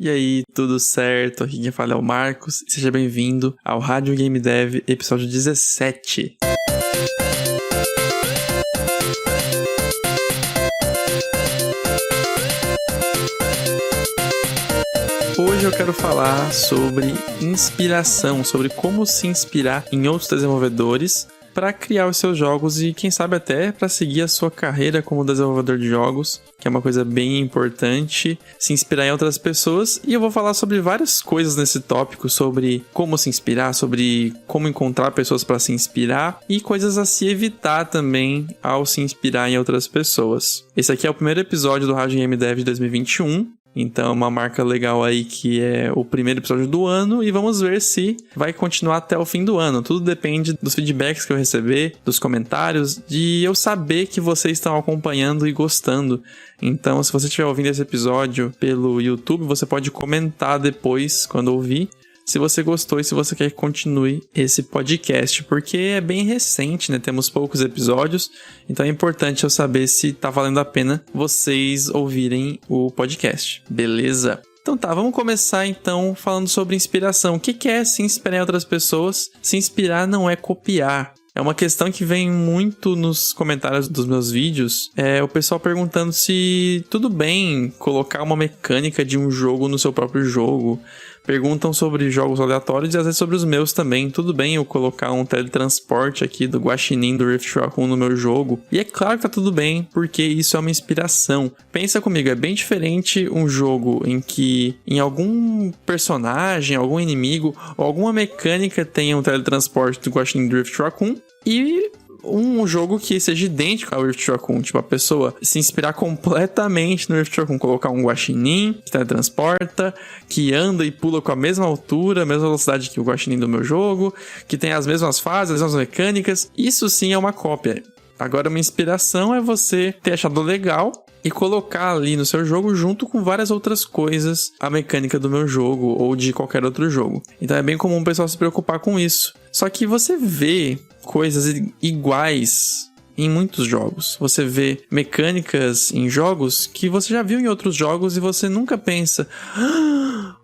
E aí, tudo certo? Aqui quem fala é o Marcos e seja bem-vindo ao Rádio Game Dev, episódio 17. Hoje eu quero falar sobre inspiração, sobre como se inspirar em outros desenvolvedores para criar os seus jogos e quem sabe até para seguir a sua carreira como desenvolvedor de jogos, que é uma coisa bem importante, se inspirar em outras pessoas. E eu vou falar sobre várias coisas nesse tópico, sobre como se inspirar, sobre como encontrar pessoas para se inspirar e coisas a se evitar também ao se inspirar em outras pessoas. Esse aqui é o primeiro episódio do Rádio Game Dev de 2021. Então é uma marca legal aí que é o primeiro episódio do ano e vamos ver se vai continuar até o fim do ano. Tudo depende dos feedbacks que eu receber, dos comentários, de eu saber que vocês estão acompanhando e gostando. Então se você estiver ouvindo esse episódio pelo YouTube, você pode comentar depois quando ouvir se você gostou e se você quer que continue esse podcast, porque é bem recente, né? Temos poucos episódios, então é importante eu saber se tá valendo a pena vocês ouvirem o podcast, beleza? Então tá, vamos começar então falando sobre inspiração. O que é se inspirar em outras pessoas? Se inspirar não é copiar. É uma questão que vem muito nos comentários dos meus vídeos, o pessoal perguntando se tudo bem colocar uma mecânica de um jogo no seu próprio jogo. Perguntam sobre jogos aleatórios e às vezes sobre os meus também. Tudo bem eu colocar um teletransporte aqui do Guaxinim do Rift Raccoon no meu jogo. E é claro que tá tudo bem, porque isso é uma inspiração. Pensa comigo, é bem diferente um jogo em que em algum personagem, algum inimigo ou alguma mecânica tenha um teletransporte do Guaxinim do Rift Raccoon e um jogo que seja idêntico ao Rift Raccoon, tipo a pessoa se inspirar completamente no Rift Raccoon, colocar um guaxinim que teletransporta, que anda e pula com a mesma altura, a mesma velocidade que o guaxinim do meu jogo, que tem as mesmas fases, as mesmas mecânicas. Isso sim é uma cópia. Agora uma inspiração é você ter achado legal e colocar ali no seu jogo junto com várias outras coisas a mecânica do meu jogo ou de qualquer outro jogo. Então é bem comum o pessoal se preocupar com isso. Só que você vê coisas iguais em muitos jogos. Você vê mecânicas em jogos que você já viu em outros jogos e você nunca pensa: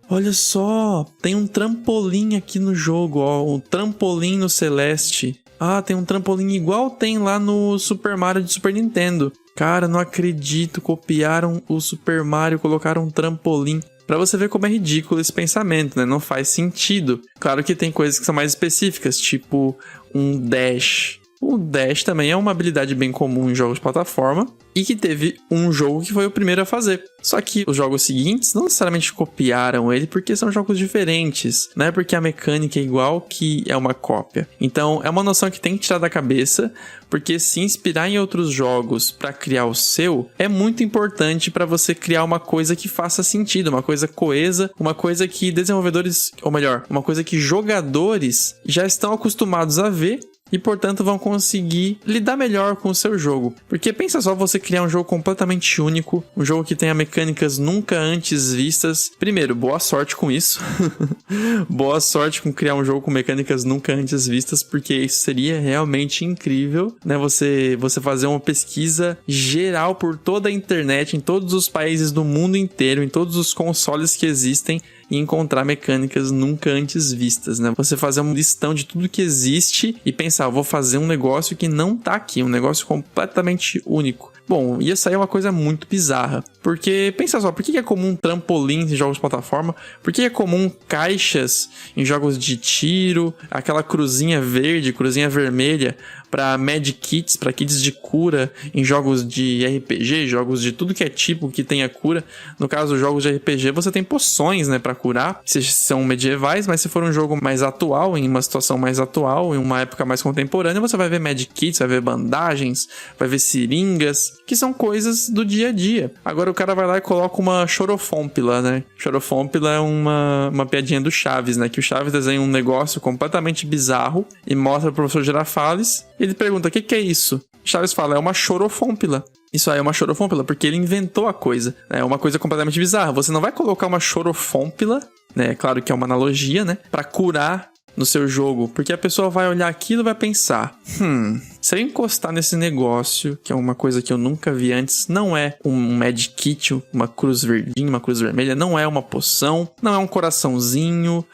olha só, tem um trampolim aqui no jogo, ó, um trampolim no Celeste. Ah, tem um trampolim igual tem lá no Super Mario de Super Nintendo. Cara, não acredito, copiaram o Super Mario, colocaram um trampolim. Pra você ver como é ridículo esse pensamento, né? Não faz sentido. Claro que tem coisas que são mais específicas, tipo um dash. O dash também é uma habilidade bem comum em jogos de plataforma e que teve um jogo que foi o primeiro a fazer. Só que os jogos seguintes não necessariamente copiaram ele porque são jogos diferentes. Não é porque a mecânica é igual que é uma cópia. Então é uma noção que tem que tirar da cabeça, porque se inspirar em outros jogos para criar o seu é muito importante para você criar uma coisa que faça sentido, uma coisa coesa, uma coisa que desenvolvedores, ou melhor, uma coisa que jogadores já estão acostumados a ver e, portanto, vão conseguir lidar melhor com o seu jogo. Porque pensa só você criar um jogo completamente único, um jogo que tenha mecânicas nunca antes vistas. Primeiro, boa sorte com isso. Boa sorte com criar um jogo com mecânicas nunca antes vistas, porque isso seria realmente incrível, né? Você fazer uma pesquisa geral por toda a internet, em todos os países do mundo inteiro, em todos os consoles que existem, e encontrar mecânicas nunca antes vistas, né? Você fazer uma listão de tudo que existe e pensar, vou fazer um negócio que não tá aqui, um negócio completamente único. Bom, ia sair uma coisa muito bizarra. Porque, pensa só, por que é comum trampolim em jogos de plataforma? Por que é comum caixas em jogos de tiro? Aquela cruzinha verde, cruzinha vermelha para medkits, para kits de cura em jogos de RPG, jogos de tudo que é tipo que tenha cura. No caso, jogos de RPG, você tem poções, né, para curar, se são medievais, mas se for um jogo mais atual, em uma situação mais atual, em uma época mais contemporânea, você vai ver medkits, vai ver bandagens, vai ver seringas, que são coisas do dia a dia. Agora o cara vai lá e coloca uma chorofômpila, né? Chorofômpila é uma piadinha do Chaves, né? Que o Chaves desenha um negócio completamente bizarro e mostra pro professor Girafales. E ele pergunta, o que é isso? Chaves fala, é uma chorofômpila. Isso aí é uma chorofômpila, porque ele inventou a coisa. É uma coisa completamente bizarra. Você não vai colocar uma chorofômpila, né? Claro que é uma analogia, né? Pra curar no seu jogo, porque a pessoa vai olhar aquilo e vai pensar, se eu encostar nesse negócio, que é uma coisa que eu nunca vi antes, não é um Magic Kit, uma cruz verdinha, uma cruz vermelha, não é uma poção, não é um coraçãozinho,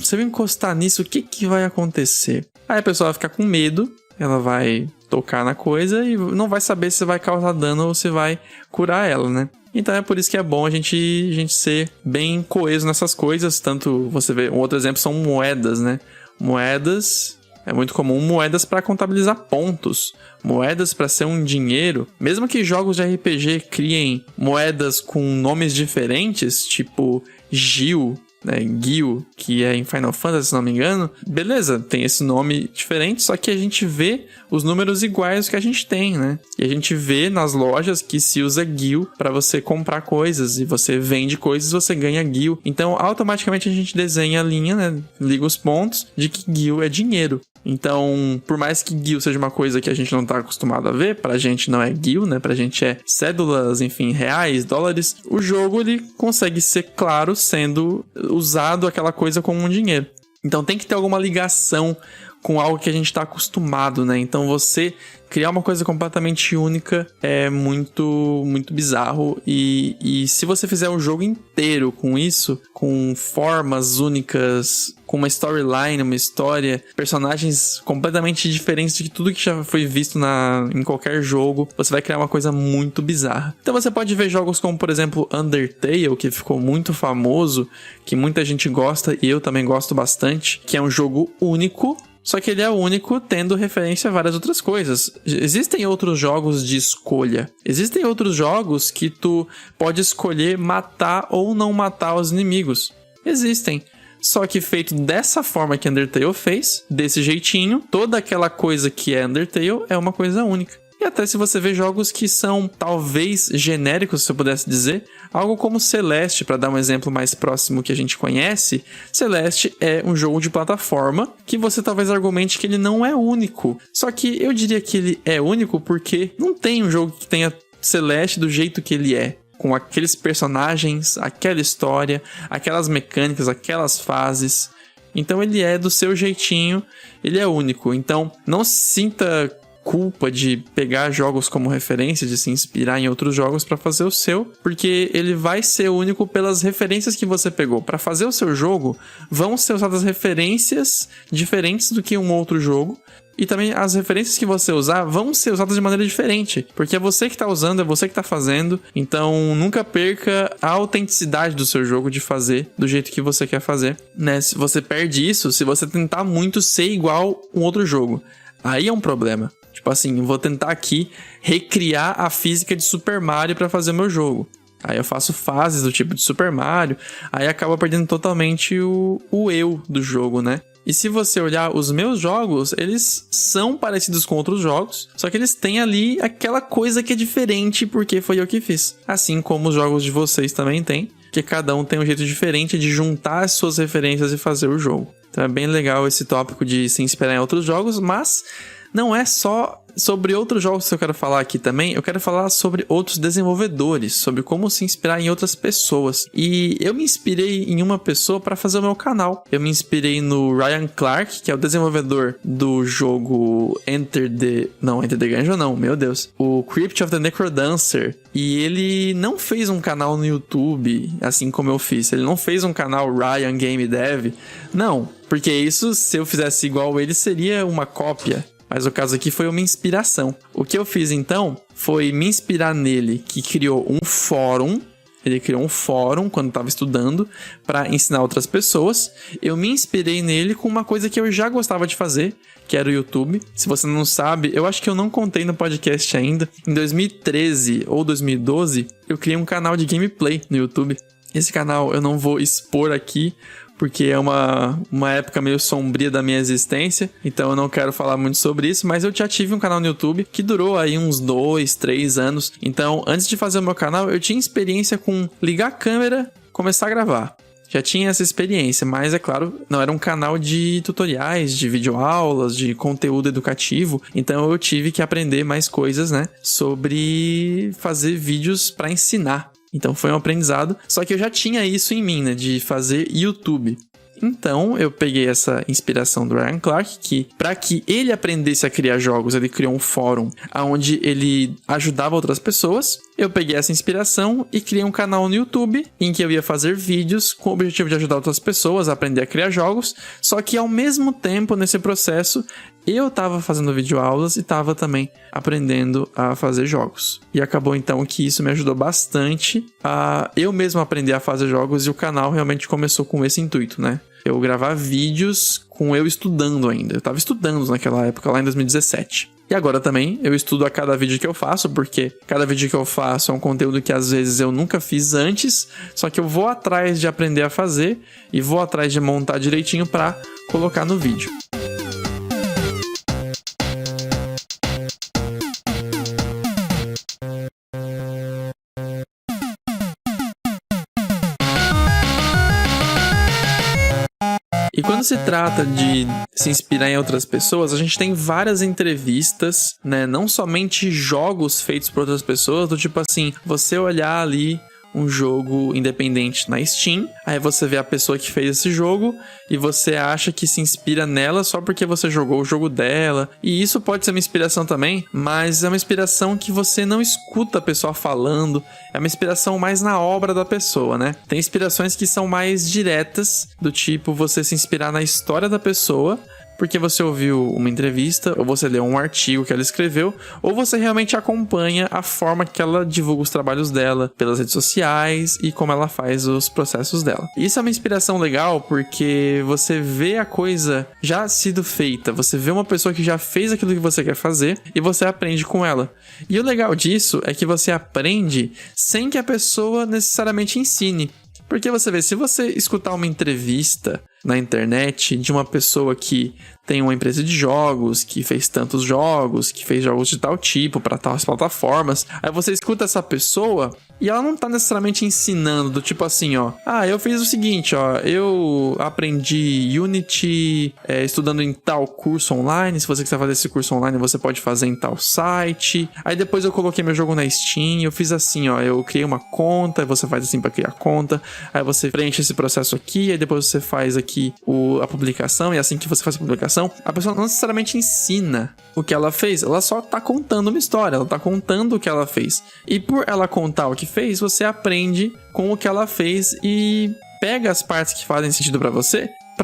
se eu encostar nisso, o que vai acontecer? Aí a pessoa vai ficar com medo, ela vai tocar na coisa e não vai saber se vai causar dano ou se vai curar ela, né? Então é por isso que é bom a gente ser bem coeso nessas coisas. Tanto você vê, um outro exemplo são moedas, né? Moedas, é muito comum moedas para contabilizar pontos, moedas para ser um dinheiro. Mesmo que jogos de RPG criem moedas com nomes diferentes, tipo Gil, né, Gil, que é em Final Fantasy, se não me engano, beleza, tem esse nome diferente, só que a gente vê os números iguais que a gente tem, né? E a gente vê nas lojas que se usa Gil para você comprar coisas, e você vende coisas, você ganha Gil. Então, automaticamente a gente desenha a linha, né? Liga os pontos de que Gil é dinheiro. Então, por mais que Gil seja uma coisa que a gente não tá acostumado a ver, pra gente não é Gil, né? Pra gente é cédulas, enfim, reais, dólares. O jogo, ele consegue ser claro sendo usado aquela coisa como um dinheiro. Então, tem que ter alguma ligação com algo que a gente tá acostumado, né? Então, você criar uma coisa completamente única é muito, muito bizarro. E se você fizer o jogo inteiro com isso, com formas únicas, com uma storyline, uma história, personagens completamente diferentes de tudo que já foi visto em qualquer jogo, você vai criar uma coisa muito bizarra. Então você pode ver jogos como, por exemplo, Undertale, que ficou muito famoso, que muita gente gosta e eu também gosto bastante, que é um jogo único. Só que ele é único tendo referência a várias outras coisas. Existem outros jogos de escolha. Existem outros jogos que tu pode escolher matar ou não matar os inimigos. Existem. Só que feito dessa forma que Undertale fez, desse jeitinho, toda aquela coisa que é Undertale é uma coisa única. E até se você vê jogos que são talvez genéricos, se eu pudesse dizer, algo como Celeste, para dar um exemplo mais próximo que a gente conhece, Celeste é um jogo de plataforma que você talvez argumente que ele não é único. Só que eu diria que ele é único porque não tem um jogo que tenha Celeste do jeito que ele é. Com aqueles personagens, aquela história, aquelas mecânicas, aquelas fases. Então ele é do seu jeitinho, ele é único. Então não se sinta culpa de pegar jogos como referência, de se inspirar em outros jogos para fazer o seu, porque ele vai ser único pelas referências que você pegou. Para fazer o seu jogo, vão ser usadas referências diferentes do que um outro jogo, e também as referências que você usar vão ser usadas de maneira diferente, porque é você que está usando, é você que está fazendo, então nunca perca a autenticidade do seu jogo de fazer do jeito que você quer fazer, né? Se você perde isso, se você tentar muito ser igual um outro jogo, aí é um problema. Tipo assim, vou tentar aqui recriar a física de Super Mario para fazer meu jogo. Aí eu faço fases do tipo de Super Mario, aí acaba perdendo totalmente o eu do jogo, né? E se você olhar os meus jogos, eles são parecidos com outros jogos, só que eles têm ali aquela coisa que é diferente porque foi eu que fiz. Assim como os jogos de vocês também têm, que cada um tem um jeito diferente de juntar as suas referências e fazer o jogo. Então é bem legal esse tópico de se inspirar em outros jogos, mas não é só sobre outros jogos que eu quero falar aqui também. Eu quero falar sobre outros desenvolvedores, sobre como se inspirar em outras pessoas. E eu me inspirei em uma pessoa para fazer o meu canal. Eu me inspirei no Ryan Clark, que é o desenvolvedor do jogo Enter the Gungeon não, meu Deus. O Crypt of the Necrodancer. E ele não fez um canal no YouTube, assim como eu fiz. Ele não fez um canal Ryan Game Dev. Não, porque isso, se eu fizesse igual ele, seria uma cópia. Mas o caso aqui foi uma inspiração. O que eu fiz então foi me inspirar nele, que criou um fórum. Ele criou um fórum quando estava estudando para ensinar outras pessoas. Eu me inspirei nele com uma coisa que eu já gostava de fazer, que era o YouTube. Se você não sabe, eu acho que eu não contei no podcast ainda. Em 2013 ou 2012, eu criei um canal de gameplay no YouTube. Esse canal eu não vou expor aqui, porque é uma época meio sombria da minha existência, então eu não quero falar muito sobre isso, mas eu já tive um canal no YouTube que durou aí uns 2, 3 anos. Então, antes de fazer o meu canal, eu tinha experiência com ligar a câmera, começar a gravar. Já tinha essa experiência, mas é claro, não era um canal de tutoriais, de videoaulas, de conteúdo educativo, então eu tive que aprender mais coisas, né, sobre fazer vídeos para ensinar. Então foi um aprendizado, só que eu já tinha isso em mim, né, de fazer YouTube. Então, eu peguei essa inspiração do Ryan Clark, que para que ele aprendesse a criar jogos, ele criou um fórum onde ele ajudava outras pessoas. Eu peguei essa inspiração e criei um canal no YouTube em que eu ia fazer vídeos com o objetivo de ajudar outras pessoas a aprender a criar jogos, só que ao mesmo tempo, nesse processo, eu estava fazendo videoaulas e estava também aprendendo a fazer jogos. E acabou então que isso me ajudou bastante a eu mesmo aprender a fazer jogos, e o canal realmente começou com esse intuito, né? Eu gravar vídeos com eu estudando ainda. Eu estava estudando naquela época, lá em 2017. E agora também eu estudo a cada vídeo que eu faço, porque cada vídeo que eu faço é um conteúdo que às vezes eu nunca fiz antes, só que eu vou atrás de aprender a fazer e vou atrás de montar direitinho para colocar no vídeo. E quando se trata de se inspirar em outras pessoas, a gente tem várias entrevistas, né? Não somente jogos feitos por outras pessoas, do tipo assim, você olhar ali um jogo independente na Steam, aí você vê a pessoa que fez esse jogo e você acha que se inspira nela só porque você jogou o jogo dela. E isso pode ser uma inspiração também, mas é uma inspiração que você não escuta a pessoa falando, é uma inspiração mais na obra da pessoa, né? Tem inspirações que são mais diretas, do tipo você se inspirar na história da pessoa, porque você ouviu uma entrevista, ou você leu um artigo que ela escreveu, ou você realmente acompanha a forma que ela divulga os trabalhos dela pelas redes sociais e como ela faz os processos dela. Isso é uma inspiração legal porque você vê a coisa já sido feita, você vê uma pessoa que já fez aquilo que você quer fazer e você aprende com ela. E o legal disso é que você aprende sem que a pessoa necessariamente ensine. Porque você vê, se você escutar uma entrevista na internet de uma pessoa que tem uma empresa de jogos, que fez tantos jogos, que fez jogos de tal tipo para tais plataformas, aí você escuta essa pessoa e ela não tá necessariamente ensinando, do tipo assim, ó, eu fiz o seguinte, ó, eu aprendi Unity estudando em tal curso online, se você quiser fazer esse curso online, você pode fazer em tal site, aí depois eu coloquei meu jogo na Steam, eu fiz assim, ó, eu criei uma conta, você faz assim para criar conta, aí você preenche esse processo aqui, aí depois você faz aqui a publicação, e assim que você faz a publicação, a pessoa não necessariamente ensina o que ela fez, ela só tá contando uma história, ela tá contando o que ela fez. E por ela contar o que fez, você aprende com o que ela fez e pega as partes que fazem sentido pra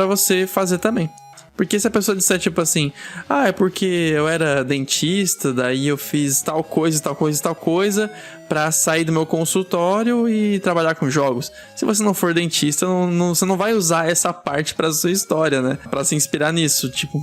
você fazer também. Porque se a pessoa disser tipo assim, é porque eu era dentista, daí eu fiz tal coisa, tal coisa, tal coisa pra sair do meu consultório e trabalhar com jogos. Se você não for dentista, você não vai usar essa parte pra sua história, né? Pra se inspirar nisso. Tipo,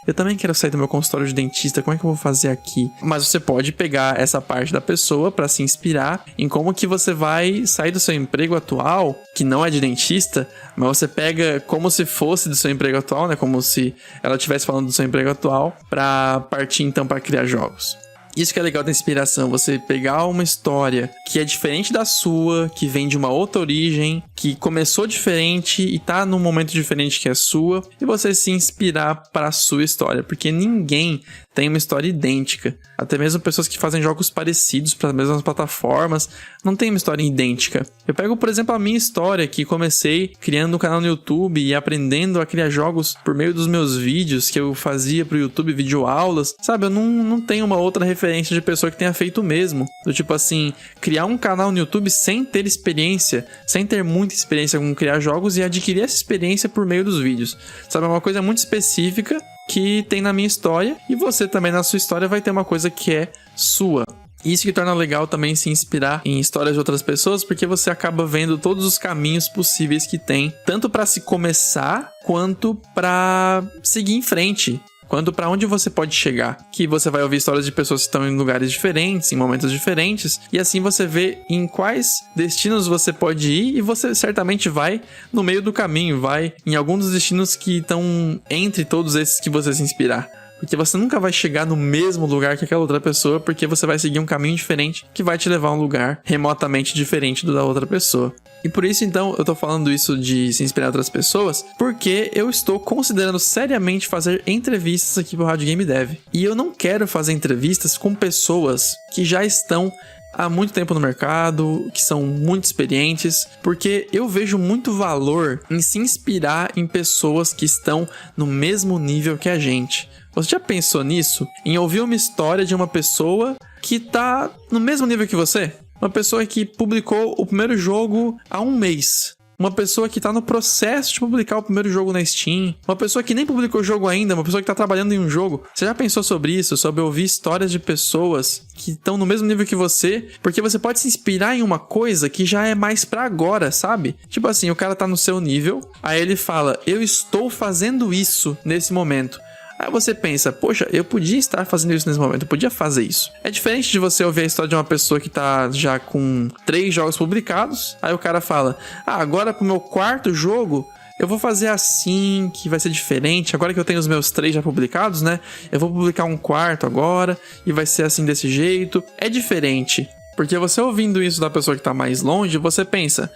eu também quero sair do meu consultório de dentista, como é que eu vou fazer aqui? Mas você pode pegar essa parte da pessoa pra se inspirar em como que você vai sair do seu emprego atual, que não é de dentista, mas você pega como se fosse do seu emprego atual, né? Como se ela estivesse falando do seu emprego atual, pra partir então pra criar jogos. Isso que é legal da inspiração, você pegar uma história que é diferente da sua, que vem de uma outra origem, que começou diferente e tá num momento diferente que é sua, e você se inspirar para a sua história, porque ninguém tem uma história idêntica. Até mesmo pessoas que fazem jogos parecidos para as mesmas plataformas não tem uma história idêntica. Eu pego, por exemplo, a minha história, que comecei criando um canal no YouTube e aprendendo a criar jogos por meio dos meus vídeos que eu fazia pro YouTube, videoaulas, sabe? Eu não tenho uma outra referência de pessoa que tenha feito o mesmo. Do tipo assim, criar um canal no YouTube sem ter experiência, sem ter muita experiência com criar jogos e adquirir essa experiência por meio dos vídeos. Sabe? É uma coisa muito específica que tem na minha história, e você também na sua história vai ter uma coisa que é sua. Isso que torna legal também se inspirar em histórias de outras pessoas, porque você acaba vendo todos os caminhos possíveis que tem, tanto para se começar, quanto para seguir em frente, quanto para onde você pode chegar. Que você vai ouvir histórias de pessoas que estão em lugares diferentes, em momentos diferentes, e assim você vê em quais destinos você pode ir, e você certamente vai no meio do caminho, vai em alguns dos destinos que estão entre todos esses que você se inspirar. Porque você nunca vai chegar no mesmo lugar que aquela outra pessoa, porque você vai seguir um caminho diferente que vai te levar a um lugar remotamente diferente do da outra pessoa. E por isso, então, eu tô falando isso de se inspirar em outras pessoas, porque eu estou considerando seriamente fazer entrevistas aqui pro Rádio Game Dev. E eu não quero fazer entrevistas com pessoas que já estão há muito tempo no mercado, que são muito experientes, porque eu vejo muito valor em se inspirar em pessoas que estão no mesmo nível que a gente. Você já pensou nisso? Em ouvir uma história de uma pessoa que tá no mesmo nível que você? Uma pessoa que publicou o primeiro jogo há um mês. Uma pessoa que tá no processo de publicar o primeiro jogo na Steam. Uma pessoa que nem publicou o jogo ainda, uma pessoa que tá trabalhando em um jogo. Você já pensou sobre isso? Sobre ouvir histórias de pessoas que estão no mesmo nível que você? Porque você pode se inspirar em uma coisa que já é mais pra agora, sabe? Tipo assim, o cara tá no seu nível, aí ele fala, eu estou fazendo isso nesse momento. Aí você pensa, poxa, eu podia estar fazendo isso nesse momento, eu podia fazer isso. É diferente de você ouvir a história de uma pessoa que tá já com 3 jogos publicados, aí o cara fala, agora pro meu 4º jogo, eu vou fazer assim, que vai ser diferente, agora que eu tenho os meus 3 já publicados, né, eu vou publicar um 4º agora, e vai ser assim desse jeito. É diferente, porque você ouvindo isso da pessoa que tá mais longe, você pensa,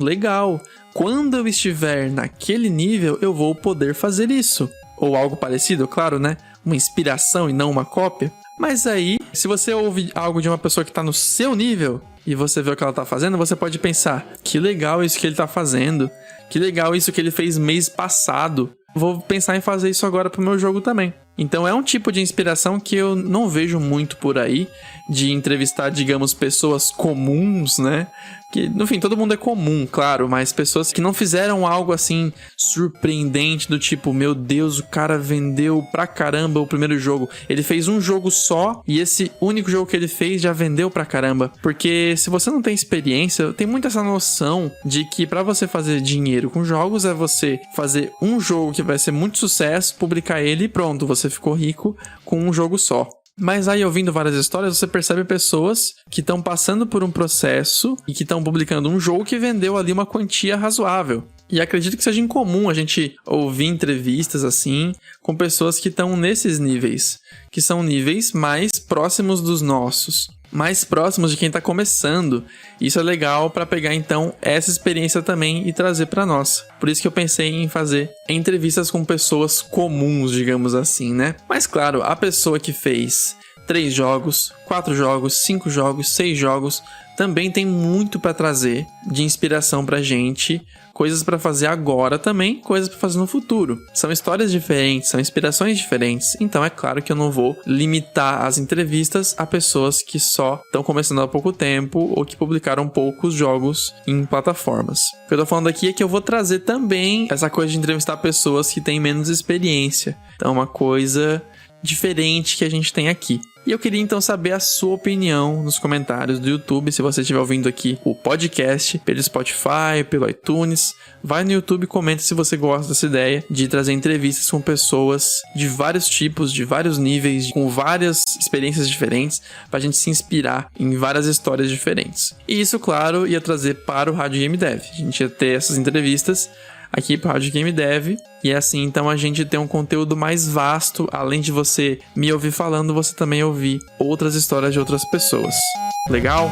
legal, quando eu estiver naquele nível, eu vou poder fazer isso. Ou algo parecido, claro, né? Uma inspiração e não uma cópia. Mas aí, se você ouve algo de uma pessoa que tá no seu nível e você vê o que ela tá fazendo, você pode pensar, que legal isso que ele tá fazendo. Que legal isso que ele fez mês passado. Vou pensar em fazer isso agora pro meu jogo também. Então é um tipo de inspiração que eu não vejo muito por aí, de entrevistar, digamos, pessoas comuns, né? Que, no fim, todo mundo é comum, claro, mas pessoas que não fizeram algo assim surpreendente do tipo, meu Deus, o cara vendeu pra caramba o primeiro jogo. Ele fez um jogo só e esse único jogo que ele fez já vendeu pra caramba. Porque se você não tem experiência, tem muito essa noção de que pra você fazer dinheiro com jogos é você fazer um jogo que vai ser muito sucesso, publicar ele e pronto, você ficou rico com um jogo só. Mas aí, ouvindo várias histórias, você percebe pessoas que estão passando por um processo e que estão publicando um jogo que vendeu ali uma quantia razoável. E acredito que seja incomum a gente ouvir entrevistas assim com pessoas que estão nesses níveis, que são níveis mais próximos dos nossos, mais próximos de quem está começando. Isso é legal para pegar então essa experiência também e trazer para nós. Por isso que eu pensei em fazer entrevistas com pessoas comuns, digamos assim, né? Mas claro, a pessoa que fez 3 jogos, 4 jogos, 5 jogos, 6 jogos, também tem muito para trazer de inspiração pra gente, coisas para fazer agora também, coisas para fazer no futuro. São histórias diferentes, são inspirações diferentes, então é claro que eu não vou limitar as entrevistas a pessoas que só estão começando há pouco tempo ou que publicaram poucos jogos em plataformas. O que eu tô falando aqui é que eu vou trazer também essa coisa de entrevistar pessoas que têm menos experiência. Então é uma coisa diferente que a gente tem aqui. E eu queria então saber a sua opinião nos comentários do YouTube, se você estiver ouvindo aqui o podcast, pelo Spotify, pelo iTunes. Vai no YouTube e comenta se você gosta dessa ideia de trazer entrevistas com pessoas de vários tipos, de vários níveis, com várias experiências diferentes, pra gente se inspirar em várias histórias diferentes. E isso, claro, ia trazer para o Rádio Game Dev. A gente ia ter essas entrevistas aqui para o Rádio Game Dev, e assim então a gente tem um conteúdo mais vasto. Além de você me ouvir falando, você também ouvir outras histórias de outras pessoas. Legal?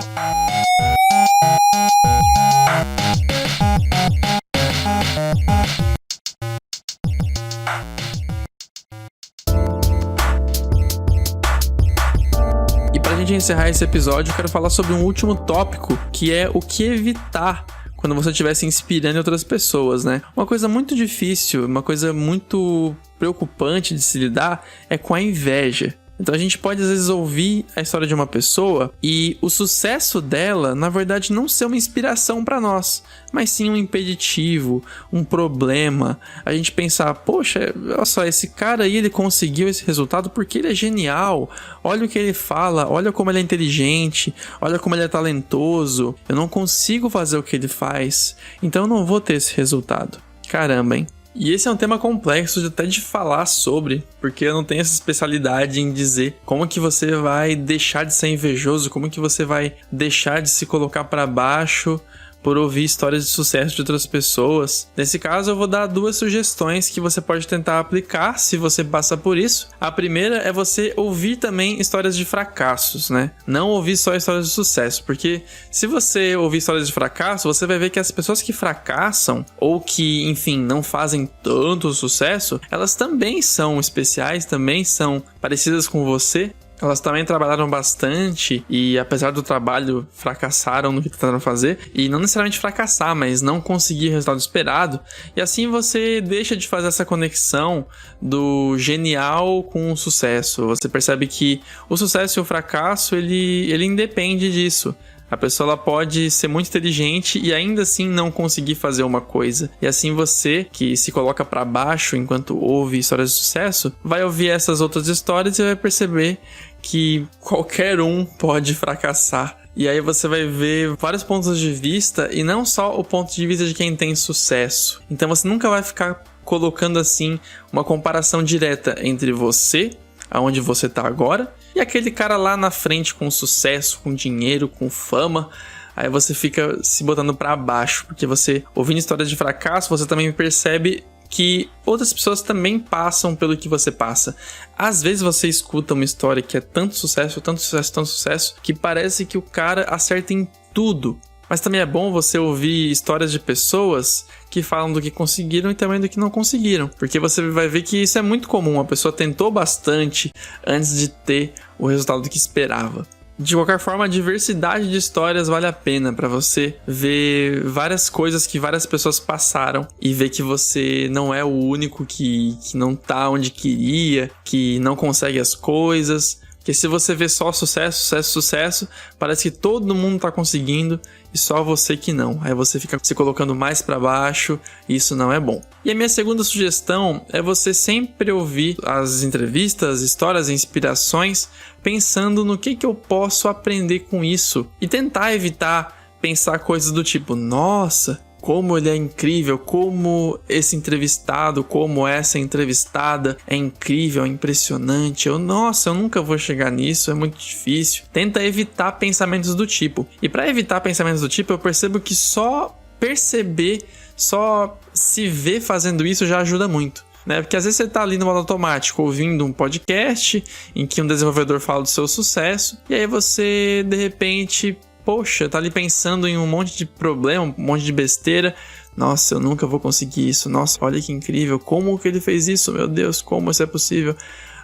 E pra gente encerrar esse episódio, eu quero falar sobre um último tópico, que é o que evitar quando você estiver se inspirando em outras pessoas, né? Uma coisa muito difícil, uma coisa muito preocupante de se lidar é com a inveja. Então a gente pode às vezes ouvir a história de uma pessoa e o sucesso dela, na verdade, não ser uma inspiração para nós, mas sim um impeditivo, um problema. A gente pensar, poxa, olha só, esse cara aí, ele conseguiu esse resultado porque ele é genial. Olha o que ele fala, olha como ele é inteligente, olha como ele é talentoso. Eu não consigo fazer o que ele faz, então eu não vou ter esse resultado. Caramba, hein? E esse é um tema complexo até de falar sobre, porque eu não tenho essa especialidade em dizer como que você vai deixar de ser invejoso, como que você vai deixar de se colocar para baixo por ouvir histórias de sucesso de outras pessoas. Nesse caso, eu vou dar 2 sugestões que você pode tentar aplicar se você passa por isso. A primeira é você ouvir também histórias de fracassos, né? Não ouvir só histórias de sucesso, porque se você ouvir histórias de fracasso, você vai ver que as pessoas que fracassam ou que, enfim, não fazem tanto sucesso, elas também são especiais, também são parecidas com você. Elas também trabalharam bastante e, apesar do trabalho, fracassaram no que tentaram fazer. E não necessariamente fracassar, mas não conseguir o resultado esperado. E assim você deixa de fazer essa conexão do genial com o sucesso. Você percebe que o sucesso e o fracasso, ele independe disso. A pessoa ela pode ser muito inteligente e ainda assim não conseguir fazer uma coisa. E assim você, que se coloca pra baixo enquanto ouve histórias de sucesso, vai ouvir essas outras histórias e vai perceber que qualquer um pode fracassar. E aí você vai ver vários pontos de vista e não só o ponto de vista de quem tem sucesso. Então você nunca vai ficar colocando assim uma comparação direta entre você, aonde você tá agora, e aquele cara lá na frente com sucesso, com dinheiro, com fama. Aí você fica se botando pra baixo, porque você, ouvindo histórias de fracasso, você também percebe que outras pessoas também passam pelo que você passa. Às vezes você escuta uma história que é tanto sucesso, tanto sucesso, tanto sucesso, que parece que o cara acerta em tudo. Mas também é bom você ouvir histórias de pessoas que falam do que conseguiram e também do que não conseguiram. Porque você vai ver que isso é muito comum. A pessoa tentou bastante antes de ter o resultado que esperava. De qualquer forma, a diversidade de histórias vale a pena para você ver várias coisas que várias pessoas passaram e ver que você não é o único que não tá onde queria, que não consegue as coisas. Porque se você vê só sucesso, sucesso, sucesso, parece que todo mundo tá conseguindo e só você que não. Aí você fica se colocando mais pra baixo e isso não é bom. E a minha segunda sugestão é você sempre ouvir as entrevistas, histórias e inspirações pensando no que eu posso aprender com isso. E tentar evitar pensar coisas do tipo, nossa, como ele é incrível, como esse entrevistado, como essa entrevistada é incrível, é impressionante. Nossa, eu nunca vou chegar nisso, é muito difícil. Tenta evitar pensamentos do tipo. E para evitar pensamentos do tipo, eu percebo que só perceber, só se ver fazendo isso já ajuda muito. Né? Porque às vezes você tá ali no modo automático ouvindo um podcast em que um desenvolvedor fala do seu sucesso e aí você, de repente, poxa, tá ali pensando em um monte de problema, um monte de besteira. Nossa, eu nunca vou conseguir isso. Nossa, olha que incrível. Como que ele fez isso? Meu Deus, como isso é possível?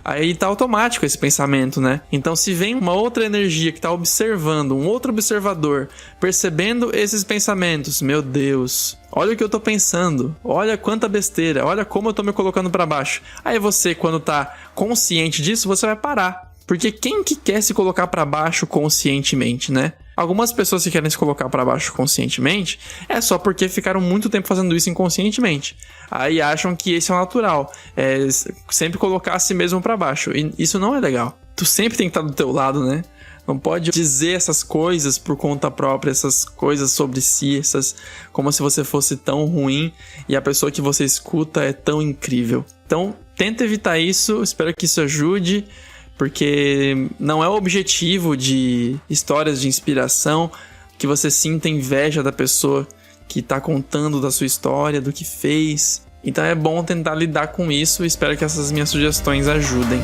Aí tá automático esse pensamento, né? Então se vem uma outra energia que tá observando, um outro observador, percebendo esses pensamentos, meu Deus, olha o que eu tô pensando, olha quanta besteira, olha como eu tô me colocando pra baixo. Aí você, quando tá consciente disso, você vai parar. Porque quem que quer se colocar pra baixo conscientemente, né? Algumas pessoas que querem se colocar pra baixo conscientemente é só porque ficaram muito tempo fazendo isso inconscientemente. Aí acham que esse é o natural. É sempre colocar a si mesmo pra baixo. E isso não é legal. Tu sempre tem que estar do teu lado, né? Não pode dizer essas coisas por conta própria, essas coisas sobre si, como se você fosse tão ruim e a pessoa que você escuta é tão incrível. Então, tenta evitar isso. Espero que isso ajude. Porque não é o objetivo de histórias de inspiração que você sinta inveja da pessoa que está contando da sua história, do que fez. Então é bom tentar lidar com isso e espero que essas minhas sugestões ajudem.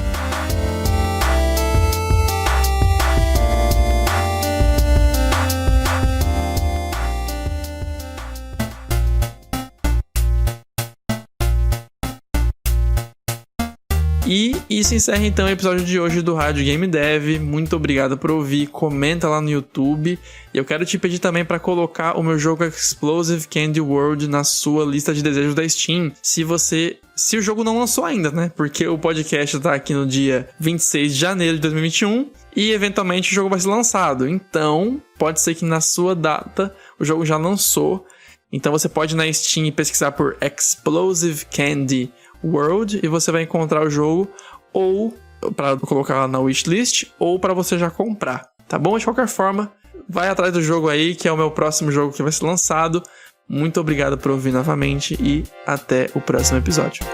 E isso encerra então o episódio de hoje do Rádio Game Dev. Muito obrigado por ouvir, comenta lá no YouTube. E eu quero te pedir também para colocar o meu jogo Explosive Candy World na sua lista de desejos da Steam. Se o jogo não lançou ainda, né? Porque o podcast tá aqui no dia 26 de janeiro de 2021 e eventualmente o jogo vai ser lançado. Então, pode ser que na sua data o jogo já lançou. Então você pode ir na Steam e pesquisar por Explosive Candy World e você vai encontrar o jogo ou para colocar lá na wishlist ou para você já comprar, tá bom? De qualquer forma, vai atrás do jogo aí, que é o meu próximo jogo que vai ser lançado. Muito obrigado por ouvir novamente e até o próximo episódio.